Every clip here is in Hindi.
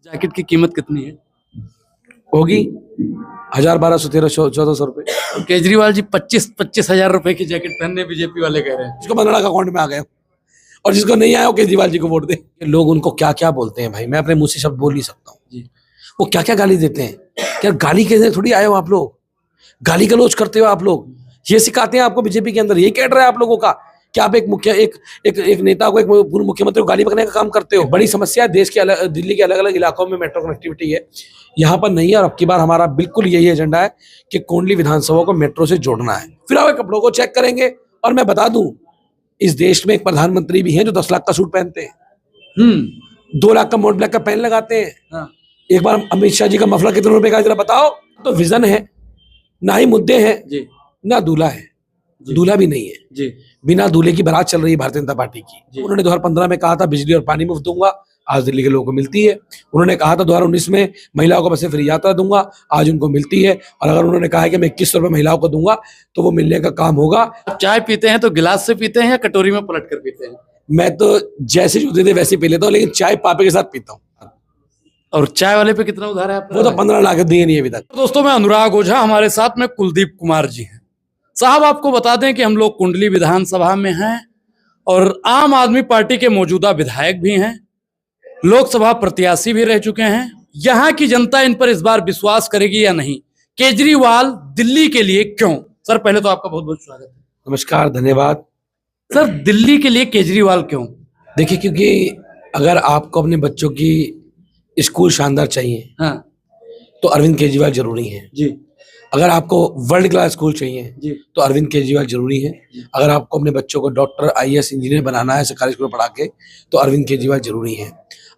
जैकेट की कीमत कितनी है? होगी 1,000, 1,200, 1,300, 1,400 रुपए। केजरीवाल जी 25 हजार रुपए की जैकेट पहनने बीजेपी वाले कह रहे हैं। जिसको 15 लाख अकाउंट में आ गए और जिसको नहीं आया वो केजरीवाल जी को वोट दे। लोग उनको क्या क्या बोलते हैं भाई, मैं अपने मुंह से शब्द बोल नहीं सकता हूँ जी। वो क्या क्या गाली देते हैं। क्या गाली के थोड़ी आए हो आप लोग, गाली गलौज करते हो आप लोग, ये सिखाते हैं आपको बीजेपी के अंदर, ये कैडर है आप लोगों का कि आप एक नेता को, एक पूर्व मुख्यमंत्री को गाली बकने का काम करते हो। बड़ी समस्या है देश के दिल्ली के अलग अलग इलाकों में मेट्रो कनेक्टिविटी है, यहाँ पर नहीं है। और अब की बार हमारा बिल्कुल यही एजेंडा है कि कोंडली विधानसभा को मेट्रो से जोड़ना है। फिर आप कपड़ों को चेक करेंगे। और मैं बता दूं, इस देश में एक प्रधानमंत्री भी हैं जो 10 लाख का सूट पहनते हैं, 2 लाख का मोट ब्लैक का पेन लगाते हैं। हाँ। एक बार अमित शाह जी का मफलर कितने रुपए का जरा बताओ। तो विजन है ना, ही मुद्दे हैं जी। ना दूल्हा है, दूल्हा भी नहीं है जी। बिना दूल्हे की बारात चल रही है भारतीय जनता पार्टी की। उन्होंने 2015 में कहा था बिजली और पानी मुफ्त दूंगा, आज दिल्ली के लोगों को मिलती है। उन्होंने कहा था 2019 में महिलाओं को बसें फ्री यात्रा दूंगा, आज उनको मिलती है। और अगर उन्होंने कहा है कि मैं 2100 रुपए महिलाओं को दूंगा तो वो मिलने का काम होगा। आप चाय पीते हैं तो गिलास से पीते हैं या कटोरी में पलट कर पीते हैं? मैं तो जैसे जो दे दे वैसे पी लेता हूँ, लेकिन चाय पापे के साथ पीता हूँ। और चाय वाले पे कितना उधार है आपका? वो तो 15 लाख दिए नहीं अभी तक। दोस्तों, मैं अनुराग ओझा, हमारे साथ में कुलदीप कुमार जी हैं। साहब, आपको बता दें कि हम लोग कुंडली विधानसभा में हैं और आम आदमी पार्टी के मौजूदा विधायक भी हैं, लोकसभा प्रत्याशी भी रह चुके हैं। यहाँ की जनता इन पर इस बार विश्वास करेगी या नहीं? केजरीवाल दिल्ली के लिए क्यों? सर, पहले तो आपका बहुत बहुत स्वागत है। नमस्कार, धन्यवाद। सर, दिल्ली के लिए केजरीवाल क्यों? देखिए, क्योंकि अगर आपको अपने बच्चों की स्कूल शानदार चाहिए, हाँ तो अरविंद केजरीवाल जरूरी है जी। अगर आपको वर्ल्ड क्लास स्कूल चाहिए जी। तो अरविंद केजरीवाल जरूरी है। अगर आपको अपने बच्चों को डॉक्टर, IAS, इंजीनियर बनाना है सरकारी स्कूल में पढ़ा के, तो अरविंद केजरीवाल जरूरी है।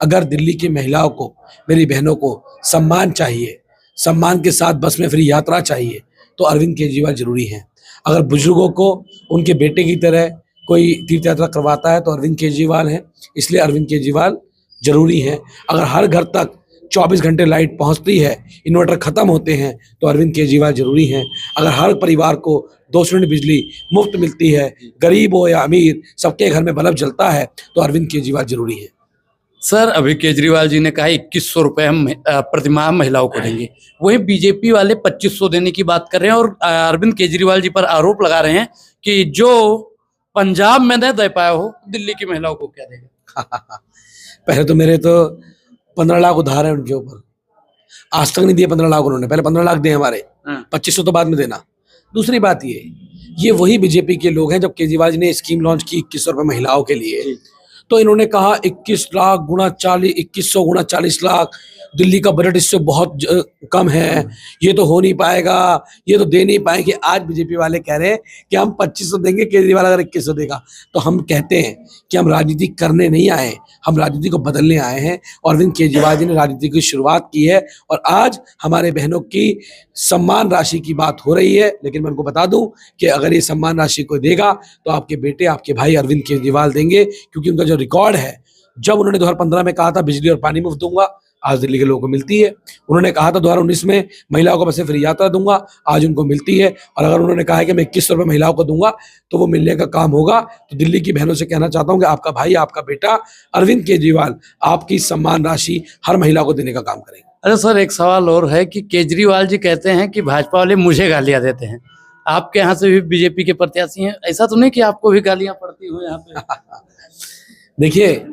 अगर दिल्ली की महिलाओं को, मेरी बहनों को सम्मान चाहिए, सम्मान के साथ बस में फ्री यात्रा चाहिए, तो अरविंद केजरीवाल जरूरी है। अगर बुजुर्गों को उनके बेटे की तरह कोई तीर्थ यात्रा करवाता है तो अरविंद केजरीवाल है, इसलिए अरविंद केजरीवाल जरूरी है। अगर हर घर तक 24 घंटे लाइट पहुंचती है, इन्वर्टर खत्म होते हैं, तो अरविंद केजरीवाल जरूरी है। अगर हर परिवार को 200 यूनिट बिजली मुफ्त मिलती है, गरीब हो या अमीर, सबके घर में बल्ब जलता है, तो अरविंद केजरीवाल जरूरी है। सर, अभी केजरीवाल जी ने कहा 2100 रुपए हम प्रतिमाह महिलाओं को देंगे, वही बीजेपी वाले 2500 देने की बात कर रहे हैं। और अरविंद केजरीवाल जी पर आरोप लगा रहे हैं कि जो पंजाब में नहीं दे पाया हो, दिल्ली की महिलाओं को क्या देगा? पहले तो मेरे तो 15 लाख उधार है उनके ऊपर, आज तक नहीं दिए 15 लाख उन्होंने। पहले 15 लाख दिए हमारे, 2500 तो बाद में देना। दूसरी बात ये वही बीजेपी के लोग हैं, जब केजरीवाल जी ने स्कीम लॉन्च की 2100 रुपए महिलाओं के लिए, तो इन्होंने कहा 21 लाख गुणा 40, 2100 गुणा 40 लाख, दिल्ली का बजट इससे बहुत कम है, ये तो हो नहीं पाएगा, ये तो दे नहीं पाएंगे। आज बीजेपी वाले कह रहे हैं कि हम 2500 देंगे, केजरीवाल अगर 2100 देगा। तो हम कहते हैं कि हम राजनीति करने नहीं आए, हम राजनीति को बदलने आए हैं। और अरविंद केजरीवाल जी ने राजनीति की शुरुआत की है और आज हमारे बहनों की सम्मान राशि की बात हो रही है। लेकिन मैं उनको बता दूं कि अगर ये सम्मान राशि को देगा तो आपके बेटे, आपके भाई अरविंद केजरीवाल देंगे, क्योंकि उनका जो रिकॉर्ड है, जब उन्होंने 2015 में कहा था बिजली और पानी मुफ्त दूंगा, आज दिल्ली के लोगों को मिलती है। उन्होंने कहा था 2019 में महिलाओं को बसें फ्री यात्रा दूंगा, आज उनको मिलती है। और अगर उन्होंने कहा है कि मैं 2100 रुपए महिलाओं को दूंगा तो वो मिलने का काम होगा। तो दिल्ली की बहनों से कहना चाहता हूं कि आपका भाई, आपका बेटा अरविंद केजरीवाल आपकी सम्मान राशि हर महिला को देने का काम करेंगे। अरे सर, एक सवाल और है कि केजरीवाल जी कहते हैं कि भाजपा वाले मुझे गालियां देते हैं, आपके यहाँ से भी बीजेपी के प्रत्याशी हैं, ऐसा तो नहीं कि आपको भी गालियां पड़ती हो यहाँ पे? देखिए,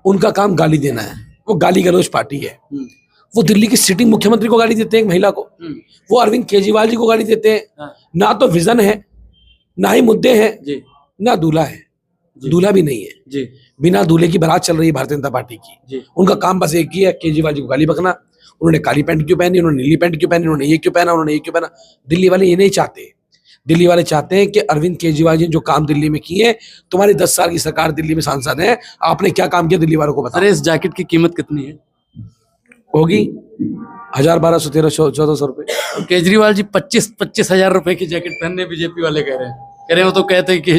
उनका काम गाली देना है, वो गाली गलौज पार्टी है। वो दिल्ली की सिटिंग मुख्यमंत्री को गाली देते हैं, एक महिला को। वो अरविंद केजरीवाल जी को गाली देते हैं। ना तो विजन है, ना ही मुद्दे हैं, ना दूल्हा है, दूल्हा भी नहीं है बिना दूल्हे की बारात चल रही है भारतीय जनता पार्टी की। उनका काम बस एक ही है, केजरीवाल जी को गाली बकना। उन्होंने काली पैंट क्यों पहनी, उन्होंने नीली पैंट क्यों पहनी, उन्होंने ये क्यों पहना, उन्होंने ये क्यों पहना। दिल्ली वाले ये नहीं चाहते। दिल्ली वाले चाहते हैं कि अरविंद केजरीवाल जी ने जो काम दिल्ली में किए, तुम्हारी 10 साल की सरकार दिल्ली में सांसद है, आपने क्या काम किया दिल्ली वालों को बताओ। अरे, इस जैकेट की कीमत कितनी है? होगी 1,000, 1,200, 1,300, 1,400 रुपए। केजरीवाल जी 25 हजार रुपए की जैकेट पहनने बीजेपी वाले कह रहे हैं। वो तो कहते हैं कि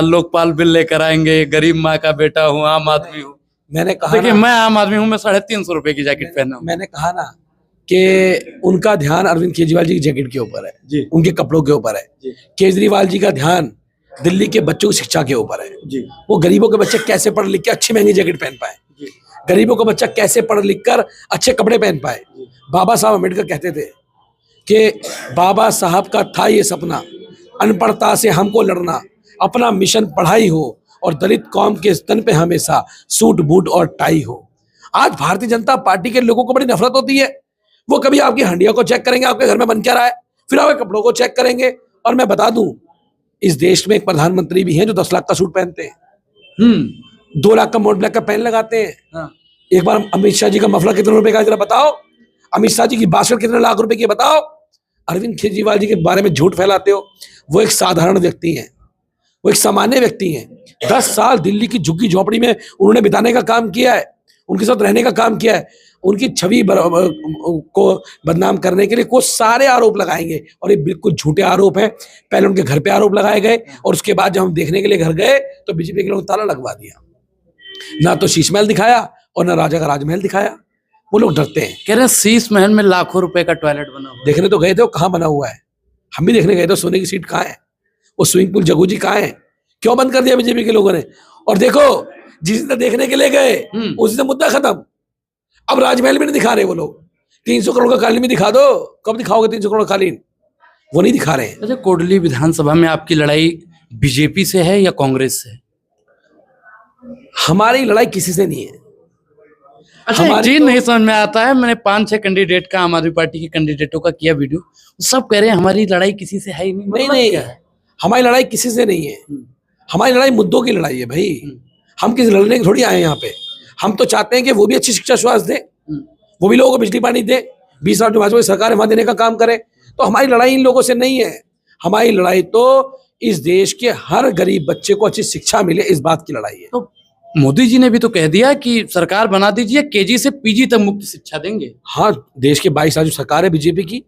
लोकपाल बिल लेकर आएंगे, गरीब माँ का बेटा हूँ, आम आदमी हूँ। मैंने कहा, देखिए, मैं आम आदमी हूँ, मैं 350 रुपए की जैकेट पहना हूँ। मैंने कहा ना कि उनका ध्यान अरविंद केजरीवाल जी की जैकेट के ऊपर है, उनके कपड़ों के ऊपर है। केजरीवाल जी का ध्यान दिल्ली के बच्चों की शिक्षा के ऊपर है। वो गरीबों के बच्चे कैसे पढ़ लिख के अच्छी महंगी जैकेट पहन पाए। गरीबों का बच्चा कैसे पढ़ लिख कर अच्छे कपड़े पहन पाए। बाबा साहब अम्बेडकर कहते थे कि बाबा साहब का था ये सपना, अनपढ़ता से हमको लड़ना, अपना मिशन पढ़ाई हो और दलित कौम के स्तन पे हमेशा सूट बूट और टाई हो। आज भारतीय जनता पार्टी के लोगों को बड़ी नफरत होती है। वो कभी आपकी हंडिया को चेक करेंगे, आपके घर में बन क्या रहा है, फिर आपके कपड़ों को चेक करेंगे। और मैं बता दूं, इस देश में एक प्रधानमंत्री भी हैं जो 10 लाख का सूट पहनते हैं, 2 लाख का मोट ब्लैक का पेन लगाते हैं। एक बार अमित शाह जी का मफलर कितने रुपए का जरा बताओ, अमित शाह जी की बासठ कितने लाख रुपए की बताओ। अरविंद केजरीवाल जी के बारे में झूठ फैलाते हो। वो एक साधारण व्यक्ति हैं, वो एक सामान्य व्यक्ति हैं। 10 साल दिल्ली की झुग्गी झोपड़ी में उन्होंने बिताने का काम किया है, उनके साथ रहने का काम किया है। उनकी छवि को बदनाम करने के लिए कुछ सारे आरोप लगाएंगे और ये बिल्कुल झूठे आरोप हैं। पहले उनके घर पे आरोप लगाए गए और उसके बाद जब हम देखने के लिए घर गए तो बीजेपी के लोग ताला लगवा दिया। ना तो शीश महल दिखाया और ना राजा का राजमहल दिखाया। वो लोग डरते हैं। कह रहे हैं शीश महल में लाखों रुपए का टॉयलेट बना हुआ है। देखने तो गए थे, वो कहाँ बना हुआ है? हम भी देखने गए थे। सोने की सीट कहाँ है? वो स्विमिंग पूल जगूजी कहाँ है? क्यों बंद कर दिया बीजेपी के लोगों ने? और देखो, जिस दिन देखने के लिए गए उसी दिन मुद्दा खत्म। अब राजमहल भी नहीं दिखा रहे वो लोग। 300 करोड़ का कालीन भी दिखा दो। कब दिखाओगे 300 करोड़ का कालीन? वो नहीं दिखा रहे हैं। अच्छा, कोडली विधानसभा में आपकी लड़ाई बीजेपी से है या कांग्रेस से? हमारी लड़ाई किसी से नहीं है। अच्छा, एक चीज नहीं समझ में आता है। मैंने 5-6 कैंडिडेट का, आम आदमी पार्टी के कैंडिडेटों का किया वीडियो, सब कह रहे हैं हमारी लड़ाई किसी से है ही नहीं। नहीं नहीं, हमारी लड़ाई किसी से नहीं है। हमारी लड़ाई मुद्दों की लड़ाई है भाई। हम किसी लड़ने के थोड़ी आए हैं यहाँ पे। हम तो चाहते हैं कि वो भी अच्छी शिक्षा स्वास्थ्य दे, वो भी लोगों को बिजली पानी दे, 20 साल जो भाजपा की सरकार है वहां देने का काम करे। तो हमारी लड़ाई इन लोगों से नहीं है। हमारी लड़ाई तो इस देश के हर गरीब बच्चे को अच्छी शिक्षा मिले, इस बात की लड़ाई है। तो मोदी जी ने भी तो कह दिया कि सरकार बना दीजिए, केजी से पीजी तक मुफ्त शिक्षा देंगे। हाँ, देश के 22 साल जो सरकार है बीजेपी की,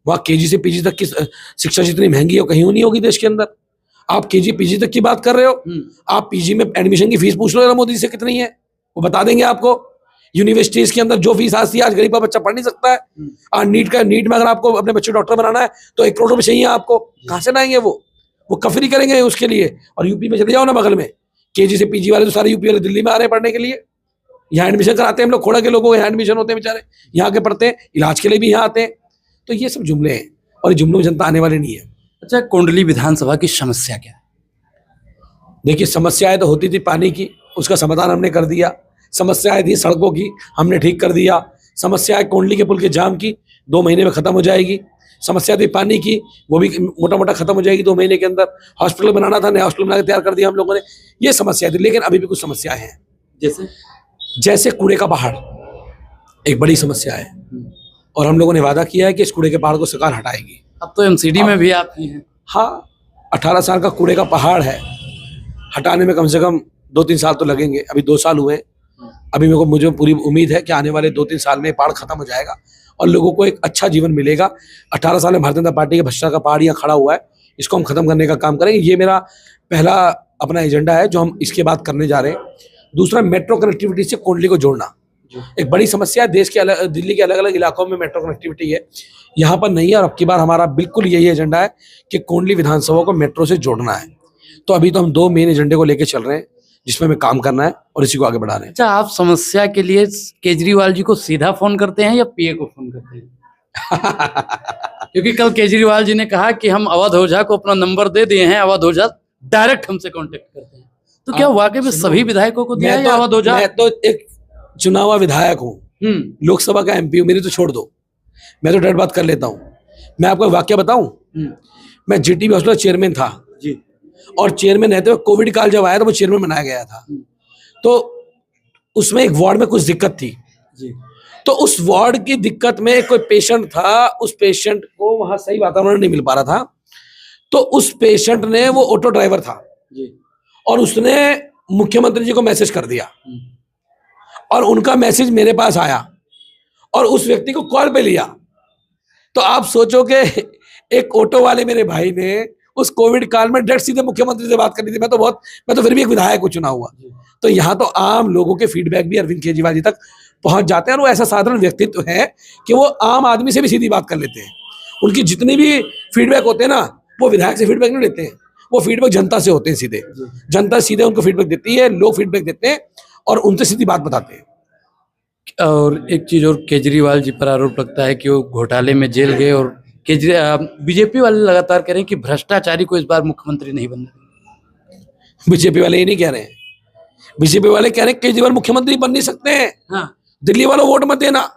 वहाँ केजी से पीजी तक की शिक्षा जितनी महंगी है कहीं नहीं होगी देश के अंदर। आप केजी पीजी तक की बात कर रहे हो, आप पीजी में एडमिशन की फीस पूछ लो मोदी से कितनी है, वो बता देंगे आपको। यूनिवर्सिटीज के अंदर जो फीस आती है, आज गरीब का बच्चा पढ़ नहीं सकता है। और नीट में अगर आपको अपने बच्चे डॉक्टर बनाना है तो 1 करोड़ रुपए चाहिए आपको। कहाँ से लाएंगे वो कफरी करेंगे उसके लिए। और यूपी में चले जाओ ना, बगल में केजी से पीजी वाले तो सारे यूपी वाले दिल्ली में आ रहे हैं पढ़ने के लिए। यहाँ एडमिशन कराते हैं हम लोग, खोड़ा के लोगों के यहाँ एडमिशन होते हैं बेचारे, यहाँ के पढ़ते हैं, इलाज के लिए भी यहाँ आते हैं। तो ये सब जुमले हैं और ये जुमलों में जनता आने वाली नहीं है। अच्छा, कुंडली विधानसभा की समस्या क्या है? देखिए, समस्याएं तो होती थी पानी की, उसका समाधान हमने कर दिया। समस्याएं थी सड़कों की, हमने ठीक कर दिया। समस्याएं कुंडली के पुल के जाम की, 2 महीने में खत्म हो जाएगी। समस्या थी पानी की, वो भी मोटा मोटा खत्म हो जाएगी 2 महीने के अंदर। हॉस्पिटल बनाना था, नया हॉस्पिटल बना के तैयार कर दिया हम लोगों ने। ये समस्या थी, लेकिन अभी भी कुछ समस्याएं हैं। जैसे कूड़े का पहाड़ एक बड़ी समस्या है और हम लोगों ने वादा किया है कि इस कूड़े के पहाड़ को सरकार हटाएगी। अब तो एमसीडी में भी आप ही हैं। हाँ, 18 साल का कूड़े का पहाड़ है, हटाने में कम से कम 2-3 साल तो लगेंगे। अभी 2 साल हुए। अभी मुझे पूरी उम्मीद है कि आने वाले 2-3 साल में पहाड़ खत्म हो जाएगा और लोगों को एक अच्छा जीवन मिलेगा। 18 साल में भारतीय जनता पार्टी के भ्रष्टाचार का पहाड़ यहाँ खड़ा हुआ है, इसको हम खत्म करने का काम करेंगे। ये मेरा पहला अपना एजेंडा है जो हम इसके बाद करने जा रहे हैं। दूसरा, मेट्रो कनेक्टिविटी से कुंडली को जोड़ना एक बड़ी समस्या है। देश के दिल्ली के अलग अलग इलाकों में मेट्रो कनेक्टिविटी है, यहाँ पर नहीं है। और अब की बार हमारा बिल्कुल यही एजेंडा है कि कुंडली विधानसभा को मेट्रो से जोड़ना है। तो अभी तो हम 2 मेन एजेंडे को लेकर चल रहे हैं जिसमें हमें काम करना है और इसी को आगे बढ़ा रहे हैं। अच्छा, आप समस्या के लिए केजरीवाल जी को सीधा फोन करते हैं या पीए को फोन करते हैं? क्योंकि कल केजरीवाल जी ने कहा कि हम अवध ओझा को अपना नंबर दे दिए हैं, अवध ओझा डायरेक्ट हमसे कांटेक्ट करते हैं। तो क्या वाकई में सभी विधायकों को दिया है या अवध ओझा? मैं तो एक चुनावा विधायक हूँ, लोकसभा का एमपी हूँ, मेरी तो छोड़ दो, मैं तो डायरेक्ट बात कर लेता हूँ। मैं आपको वाक्य बताऊं, मैं जीटीबी हॉस्पिटल चेयरमैन था जी, और चेयरमैन रहते हुए कोविड काल जब आया तो वो चेयरमैन बनाया गया था। तो उसमें एक वार्ड में कुछ दिक्कत थी जी। तो उस वार्ड की दिक्कत में कोई पेशेंट था, उस पेशेंट को वहां सही वातावरण नहीं मिल पा रहा था। तो उस पेशेंट ने, वो ऑटो ड्राइवर था जी, और उसने मुख्यमंत्री जी को मैसेज कर दिया और उनका मैसेज मेरे पास आया और उस व्यक्ति को कॉल पे लिया। तो आप सोचो कि एक ऑटो वाले मेरे भाई ने उस कोविड काल में डायरेक्ट सीधे मुख्यमंत्री से बात करनी थी। मैं तो फिर भी एक विधायक को चुना हुआ। तो यहाँ तो आम लोगों के फीडबैक भी अरविंद केजरीवाल जी तक पहुंच जाते हैं और वो ऐसा साधारण व्यक्तित्व है कि वो आम आदमी से भी सीधी बात कर लेते हैं। उनकी जितनी भी फीडबैक होते हैं ना, वो विधायक से फीडबैक नहीं लेते हैं, वो फीडबैक जनता से होते हैं सीधे। जनता सीधे उनको फीडबैक देती है, लोग फीडबैक देते हैं और उनसे सीधी बात बताते हैं। और एक चीज और, केजरीवाल जी पर आरोप लगता है कि वो घोटाले में जेल गए, और बीजेपी वाले लगातार कह रहे हैं कि भ्रष्टाचारी को इस बार मुख्यमंत्री नहीं बनना। बीजेपी वाले ये नहीं कह रहे हैं, बीजेपी वाले कह रहे हैं केजरीवाल मुख्यमंत्री बन नहीं सकते हैं। हाँ, दिल्ली वालों वोट मत देना,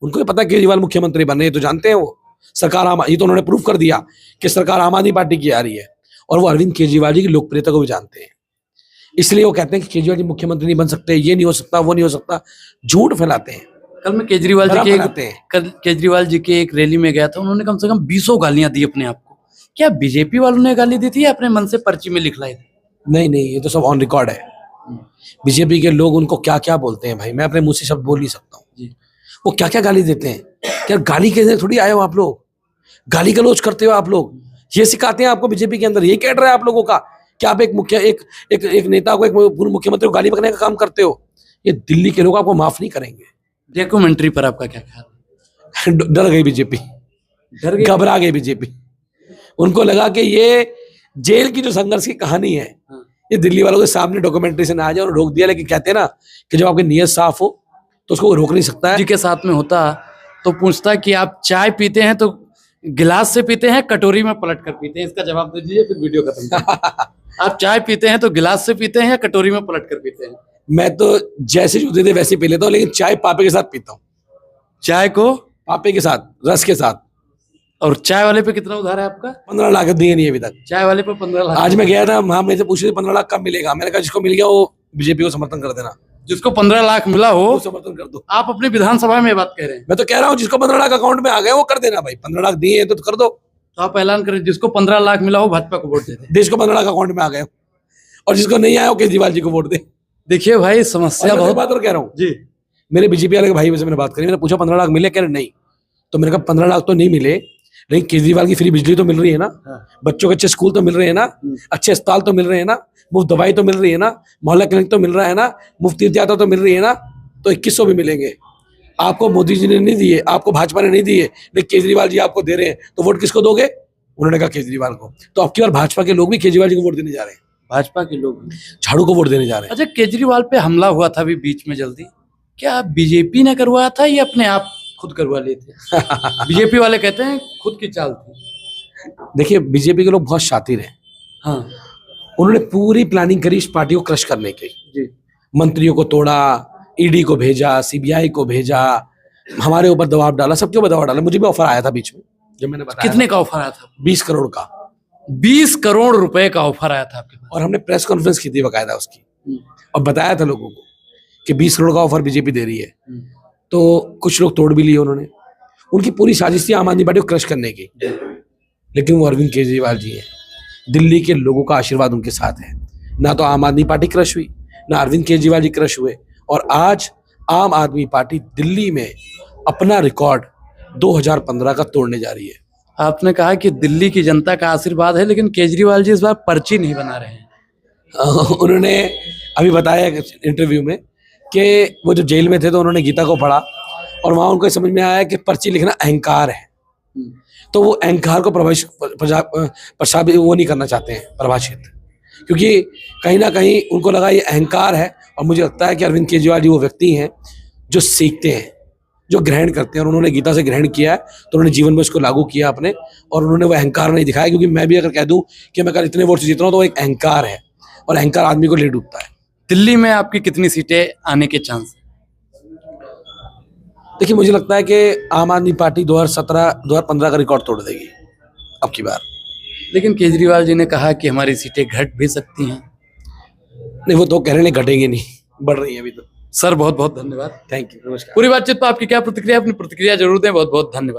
उनको भी पता है केजरीवाल मुख्यमंत्री बनने, ये तो जानते हैं वो। सरकार ये तो उन्होंने प्रूव कर दिया कि सरकार आम आदमी पार्टी की आ रही है, और वो अरविंद केजरीवाल जी की लोकप्रियता को भी जानते हैं, इसलिए वो कहते हैं कि केजरीवाल जी मुख्यमंत्री नहीं बन सकते, ये नहीं हो सकता, वो नहीं हो सकता, झूठ फैलाते हैं। कल मैं केजरीवाल जी के एक रैली में गया था, उन्होंने कम से कम 20 गालियां दी अपने आप को। क्या बीजेपी वालों ने गाली दी थी या अपने मन से पर्ची में लिख लाई थी? नहीं, ये तो सब ऑन रिकॉर्ड है। बीजेपी के लोग उनको क्या क्या बोलते हैं भाई, मैं अपने मुंह से शब्द बोल नहीं सकता हूँ। वो क्या क्या गाली देते हैं, क्या गाली के थोड़ी आए हो आप लोग, गाली गलौज करते हो आप लोग, ये सिखाते हैं आपको बीजेपी के अंदर, ये कह रहा है आप लोगों का कि आप एक नेता को, एक पूर्व मुख्यमंत्री को गाली बकने का काम करते हो। ये दिल्ली के लोग आपको माफ नहीं करेंगे। डॉक्यूमेंट्री पर आपका क्या ख्याल? डर गई बीजेपी, घबरा गई बीजेपी, उनको लगा कि ये जेल की जो संघर्ष की कहानी है ये दिल्ली वालों के सामने डॉक्यूमेंट्री से ना आ जाए, और रोक दिया। लेकिन कहते हैं ना कि जब आपकी नीयत साफ हो तो उसको रोक नहीं सकता है। जी के साथ में होता तो पूछता कि आप चाय पीते हैं तो गिलास से पीते हैं, कटोरी में पलट कर पीते हैं? इसका जवाब दे दीजिए, फिर वीडियो खत्म। आप चाय पीते हैं तो गिलास से पीते हैं या कटोरी में पलट कर पीते हैं? मैं तो जैसे जो दे दे वैसे पी लेता हूँ, लेकिन चाय पापे के साथ पीता हूँ। चाय को पापे के साथ, रस के साथ। और चाय वाले पे कितना उधार है आपका? 15 लाख दिए नहीं अभी तक। चाय वाले पे 15 लाख। आज मैं गया था, वहां मेरे से पूछे 15 लाख कब मिलेगा, मैंने कहा जिसको मिल गया वो बीजेपी को समर्थन कर देना। जिसको 15 लाख मिला हो वो समर्थन कर दो। आप अपनी विधानसभा में बात कह रहे हैं? मैं तो कह रहा हूँ जिसको 15 लाख अकाउंट में आ गए वो कर देना भाई, 15 लाख दिए तो कर दो। तो आप ऐलान करें जिसको 15 लाख मिला हो भाजपा को वोट दे दे। देश को 15 लाख अकाउंट में आ गए, और जिसको नहीं आया वो केजरीवाल जी को वोट दे। देखिए भाई, समस्या बहुत। बात और कह रहा हूँ जी, मेरे बीजेपी वाले भाई से मैंने बात करी, मैंने पूछा 15 लाख मिले, कह रहे नहीं। तो मैंने कहा 15 लाख तो नहीं मिले, लेकिन केजरीवाल की फ्री बिजली तो मिल रही है ना, बच्चों के अच्छे स्कूल तो मिल रहे हैं ना, अच्छे अस्पताल तो मिल रहे हैं ना, मुफ्त दवाई तो मिल रही है ना, मोहल्ला क्लिनिक तो मिल रहा है ना, मुफ्त तीर्थ यात्रा तो मिल रही है ना, तो 2100 भी मिलेंगे। आपको मोदी जी ने नहीं दिए, आपको भाजपा ने नहीं दिए, लेकिन केजरीवाल जी आपको दे रहे हैं, तो वोट किसको दोगे? उन्होंने कहा केजरीवाल को। तो अब की बार भाजपा के लोग भी केजरीवाल जी को वोट देने जा रहे हैं, भाजपा के लोग झाड़ू को वोट देने जा रहे हैं। अच्छा, केजरीवाल पे हमला हुआ था अभी बीच में जल्दी, क्या बीजेपी ने करवाया था या अपने आप खुद करवा लिए थे? बीजेपी वाले कहते हैं खुद की चाल थी। देखिए बीजेपी के लोग बहुत शातिर हैं। हाँ, उन्होंने पूरी प्लानिंग करी इस पार्टी को क्रश करने की। जी, मंत्रियों को तोड़ा, ईडी को भेजा, सीबीआई को भेजा, हमारे ऊपर दबाव डाला, सबके ऊपर दबाव डाला। मुझे भी ऑफर आया था बीच में, जब मैंने बताया। कितने का ऑफर आया था? 20 करोड़ का। 20 करोड़ रुपए का ऑफर आया था आपके पास? और हमने प्रेस कॉन्फ्रेंस की थी बकायदा उसकी, और बताया था लोगों को कि 20 करोड़ का ऑफर बीजेपी दे रही है। तो कुछ लोग तोड़ भी लिए उन्होंने। उनकी पूरी साजिश थी आम आदमी पार्टी को क्रश करने की, लेकिन वो अरविंद केजरीवाल जी है। दिल्ली के लोगों का आशीर्वाद उनके साथ है। ना तो आम आदमी पार्टी क्रश हुई, ना अरविंद केजरीवाल जी क्रश हुए, और आज आम आदमी पार्टी दिल्ली में अपना रिकॉर्ड 2015 का तोड़ने जा रही है। आपने कहा कि दिल्ली की जनता का आशीर्वाद है, लेकिन केजरीवाल जी इस बार पर्ची नहीं बना रहे हैं। उन्होंने अभी बताया इंटरव्यू में कि वो जो जेल में थे तो उन्होंने गीता को पढ़ा, और वहाँ उनको समझ में आया कि पर्ची लिखना अहंकार है, तो वो अहंकार को प्रभावित वो नहीं करना चाहते हैं, परिभाषित, क्योंकि कहीं ना कहीं उनको लगा ये अहंकार है। और मुझे लगता है कि अरविंद केजरीवाल जी वो व्यक्ति हैं जो सीखते हैं, जो ग्रहण करते हैं, और उन्होंने गीता से ग्रहण किया है, तो उन्होंने जीवन में उसको लागू किया अपने, और उन्होंने वो अहंकार नहीं दिखाया। क्योंकि मैं भी अगर कह दूं कि मैं कल इतने वोट से जीत रहा हूँ तो वो एक अहंकार है, और अहंकार आदमी को ले डूबता है। दिल्ली में आपकी कितनी सीटें आने के चांस? देखिए मुझे लगता है कि आम आदमी पार्टी 2017-2015 का रिकॉर्ड तोड़ देगी अब की बार। लेकिन केजरीवाल जी ने कहा कि हमारी सीटें घट भी सकती हैं। नहीं, वो तो कह रहे हैं घटेंगे नहीं, बढ़ रही है अभी तो। सर बहुत बहुत धन्यवाद। थैंक यू, नमस्कार। पूरी बातचीत पर आपकी क्या प्रतिक्रिया? अपनी प्रतिक्रिया जरूर दें। बहुत बहुत धन्यवाद।